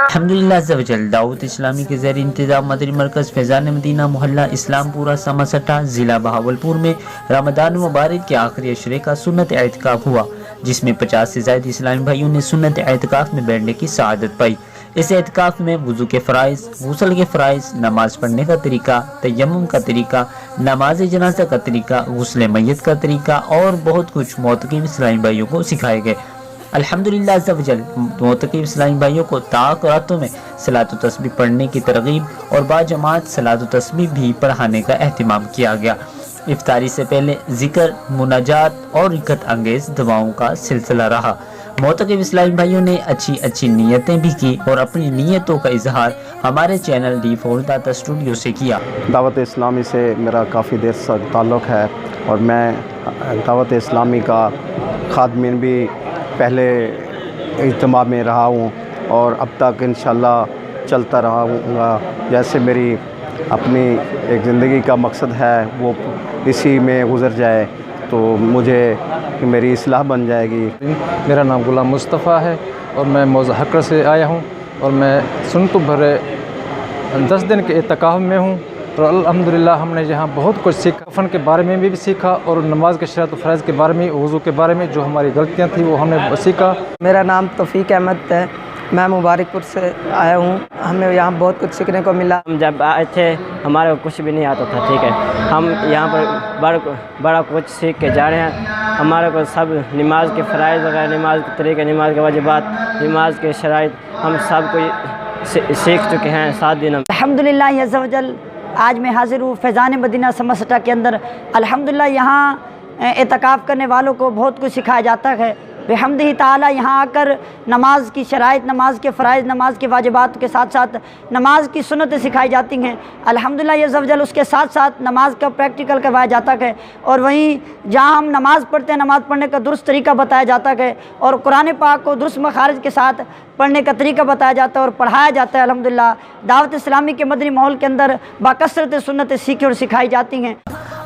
الحمدللہ عز و جل دعوت اسلامی کے زیر انتظام مدنی مرکز فیضان مدینہ محلہ اسلام پورہ سماسٹا ضلع بہاولپور میں رمضان مبارک کے آخری عشرے کا سنت اعتکاف ہوا، جس میں 50 سے زائد اسلامی بھائیوں نے سنت اعتکاف میں بیٹھنے کی سعادت پائی۔ اس اعتکاف میں وضو کے فرائض، غسل کے فرائض، نماز پڑھنے کا طریقہ، تیمم کا طریقہ، نماز جنازہ کا طریقہ، غسل میت کا طریقہ اور بہت کچھ معتکف اسلامی بھائیوں کو سکھائے گئے۔ الحمدللہ عز و جل معتکف اسلامی بھائیوں کو طاق راتوں میں صلاۃ و تسبیح پڑھنے کی ترغیب اور باجماعت صلاۃ و تسبیح بھی پڑھانے کا اہتمام کیا گیا۔ افطاری سے پہلے ذکر، مناجات اور رکعت انگیز دعاؤں کا سلسلہ رہا۔ معتکف اسلامی بھائیوں نے اچھی نیتیں بھی کی اور اپنی نیتوں کا اظہار ہمارے چینل D4 داتا اسٹوڈیو سے کیا۔ دعوت اسلامی سے میرا کافی دیر سے تعلق ہے اور میں دعوت اسلامی کا خادمین بھی پہلے اجتماع میں رہا ہوں اور اب تک انشاءاللہ چلتا رہا ہوں گا۔ جیسے میری اپنی ایک زندگی کا مقصد ہے وہ اسی میں گزر جائے تو مجھے میری اصلاح بن جائے گی۔ میرا نام غلام مصطفیٰ ہے اور میں موضع حقر سے آیا ہوں اور میں سنت بھرے 10 دن کے اعتکاف میں ہوں اور الحمدللہ ہم نے یہاں بہت کچھ سیکھا، کفن کے بارے میں بھی سیکھا اور نماز کے شرائط و فرائض کے بارے میں، وضو کے بارے میں جو ہماری غلطیاں تھیں وہ ہم نے سیکھا۔ میرا نام توفیق احمد ہے، میں مبارک پور سے آیا ہوں۔ ہمیں یہاں بہت کچھ سیکھنے کو ملا۔ ہم جب آئے تھے ہمارے کو کچھ بھی نہیں آتا تھا، ٹھیک ہے، ہم یہاں پر بڑا کچھ سیکھ کے جا رہے ہیں۔ ہمارے کو سب نماز کے فرائض وغیرہ، نماز کے طریقے، نماز کے واجبات، نماز کے شرائط ہم سب کو سیکھ چکے ہیں 7 دن۔ الحمدللہ عز و جل آج میں حاضر ہوں فیضان مدینہ سماسٹا کے اندر۔ الحمدللہ یہاں اعتکاف کرنے والوں کو بہت کچھ سکھایا جاتا ہے۔ بحمدہ تعالی یہاں آ کر نماز کی شرائط، نماز کے فرائض، نماز کے واجبات کے ساتھ ساتھ نماز کی سنتیں سکھائی جاتی ہیں۔ الحمدللہ عز و جل اس کے ساتھ ساتھ نماز کا پریکٹیکل کروایا جاتا ہے اور وہیں جہاں ہم نماز پڑھتے ہیں نماز پڑھنے کا درست طریقہ بتایا جاتا ہے اور قرآن پاک کو درست مخارج کے ساتھ پڑھنے کا طریقہ بتایا جاتا ہے اور پڑھایا جاتا ہے۔ الحمدللہ دعوت اسلامی کے مدنی ماحول کے اندر باکثرت سنتیں سیکھی اور سکھائی جاتی ہیں۔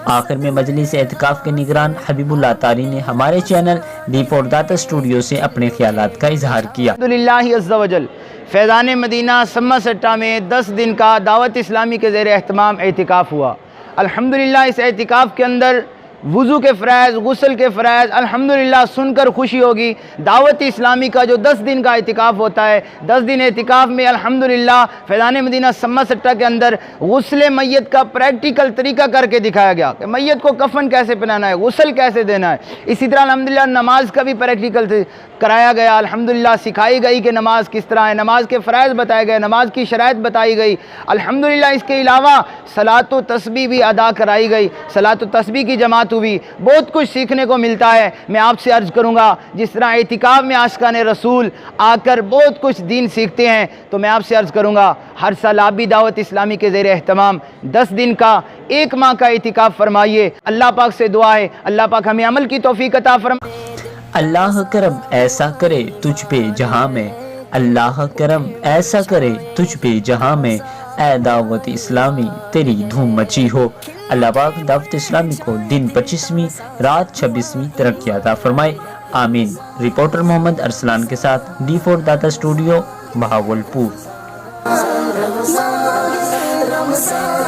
آخر میں مجلس اعتکاف کے نگران حبیب اللہ تاری نے ہمارے چینل D4 داتا اسٹوڈیو سے اپنے خیالات کا اظہار کیا۔ الحمدللہ عز و جل فیضان مدینہ سماسٹا میں 10 دن کا دعوت اسلامی کے زیر اہتمام اعتکاف ہوا۔ الحمدللہ اس اعتکاف کے اندر وضو کے فرائض، غسل کے فرائض الحمدللہ سن کر خوشی ہوگی۔ دعوت اسلامی کا جو 10 دن کا اعتکاف ہوتا ہے، 10 دن اعتکاف میں الحمدللہ فیضان مدینہ سماسٹا کے اندر غسل میت کا پریکٹیکل طریقہ کر کے دکھایا گیا کہ میت کو کفن کیسے پہنانا ہے، غسل کیسے دینا ہے۔ اسی طرح الحمدللہ نماز کا بھی پریکٹیکل کرایا گیا، الحمدللہ سکھائی گئی کہ نماز کس طرح ہے، نماز کے فرائض بتائے گئے، نماز کی شرائط بتائی گئی۔ الحمدللہ اس کے علاوہ صلاۃ و تسبیح بھی ادا کرائی گئی، صلاۃ و تسبیح کی جماعت ہوئی۔ بہت کچھ سیکھنے کو ملتا ہے۔ میں آپ سے عرض کروں گا جس طرح اعتکاف میں عاشقان رسول آ کر بہت کچھ دین سیکھتے ہیں، تو میں آپ سے عرض کروں گا ہر سال آپ بھی دعوت اسلامی کے زیر اہتمام 10 دن کا 1 ماہ کا اعتکاف فرمائیے۔ اللہ پاک سے دعا ہے اللہ پاک ہمیں عمل کی توفیق عطا فرمائے۔ اللہ کرم ایسا کرے تجھ پہ جہاں میں، اللہ کرم ایسا کرے تجھ پہ جہاں میں، اے دعوت اسلامی تیری دھوم مچی ہو۔ اللہ پاک دعوت اسلامی کو دن 25ویں رات 26ویں ترقی عطا فرمائے، آمین۔ رپورٹر محمد ارسلان کے ساتھ D4 داتا اسٹوڈیو بہاولپور۔ رمضان